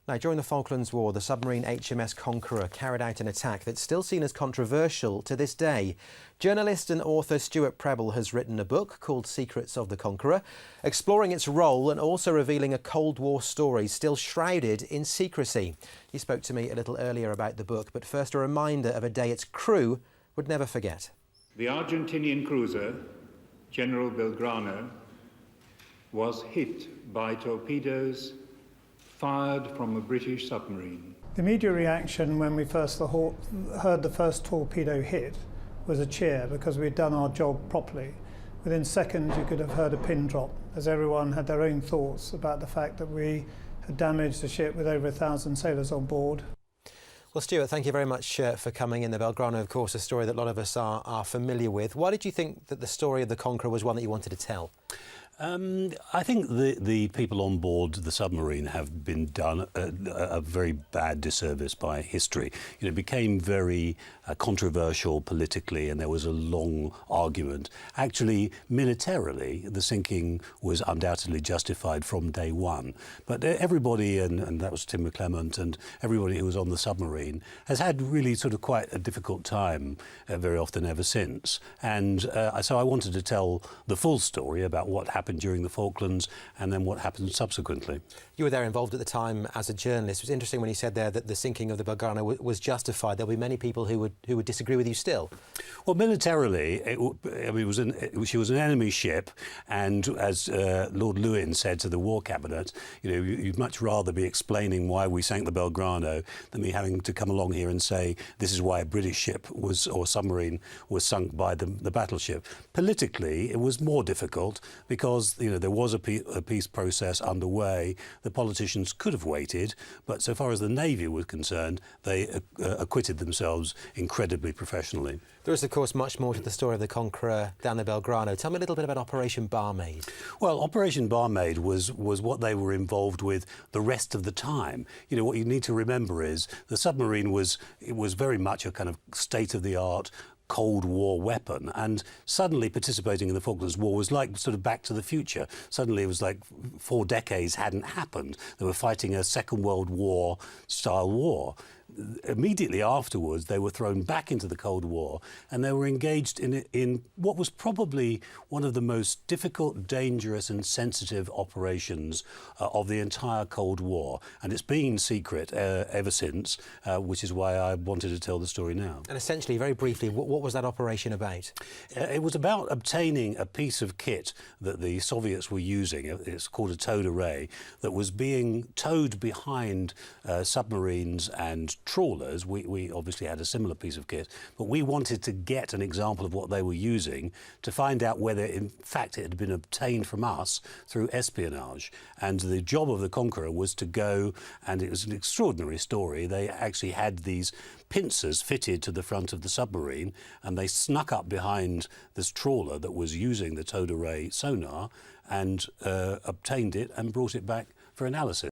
Now, during the Falklands War, the submarine HMS Conqueror carried out an attack that's still seen as controversial to this day. Journalist and author Stuart Prebble has written a book called Secrets of the Conqueror, exploring its role and also revealing a Cold War story still shrouded in secrecy. He spoke to me a little earlier about the book, but first a reminder of a day its crew would never forget. The Argentinian cruiser, General Belgrano, was hit by torpedoes fired from a British submarine. The immediate reaction when we first heard the first torpedo hit was a cheer, because we'd done our job properly. Within seconds you could have heard a pin drop, as everyone had their own thoughts about the fact that we had damaged a ship with over 1,000 sailors on board. Well, Stuart, thank you very much for coming in. The Belgrano, of course, a story that a lot of us are familiar with. Why did you think that the story of the Conqueror was one that you wanted to tell? I think the people on board the submarine have been done a very bad disservice by history. You know, it became very controversial politically, and there was a long argument. Actually, militarily, the sinking was undoubtedly justified from day one. But everybody, and that was Tim McClement, and everybody who was on the submarine has had really sort of quite a difficult time very often ever since. And so I wanted to tell the full story about what happened during the Falklands and then what happened subsequently. You were there involved at the time as a journalist. It was interesting when you said there that the sinking of the Belgrano was justified. There'll be many people who would disagree with you still. Well, militarily, she was an enemy ship, and as Lord Lewin said to the War Cabinet, you know, you'd much rather be explaining why we sank the Belgrano than me having to come along here and say this is why a British ship or submarine was sunk by the battleship. Politically, it was more difficult because there was a peace process underway. The politicians could have waited, but so far as the Navy was concerned, they acquitted themselves incredibly professionally. There is, of course, much more to the story of the Conqueror than the Belgrano. Tell me a little bit about Operation Barmaid. Well, Operation Barmaid was what they were involved with the rest of the time. You know, what you need to remember is the submarine was very much a kind of state-of-the-art Cold War weapon, and suddenly participating in the Falklands War was like sort of Back to the Future. Suddenly it was like 4 decades hadn't happened. They were fighting a Second World War style war. Immediately afterwards, they were thrown back into the Cold War, and they were engaged in what was probably one of the most difficult, dangerous and sensitive operations of the entire Cold War. And it's been secret ever since, which is why I wanted to tell the story now. And essentially, very briefly, what was that operation about? It was about obtaining a piece of kit that the Soviets were using. It's called a towed array, that was being towed behind submarines and trawlers. We obviously had a similar piece of kit, but we wanted to get an example of what they were using to find out whether in fact it had been obtained from us through espionage. And the job of the Conqueror was to go, and it was an extraordinary story. They actually had these pincers fitted to the front of the submarine, and they snuck up behind this trawler that was using the towed array sonar and obtained it and brought it back for analysis.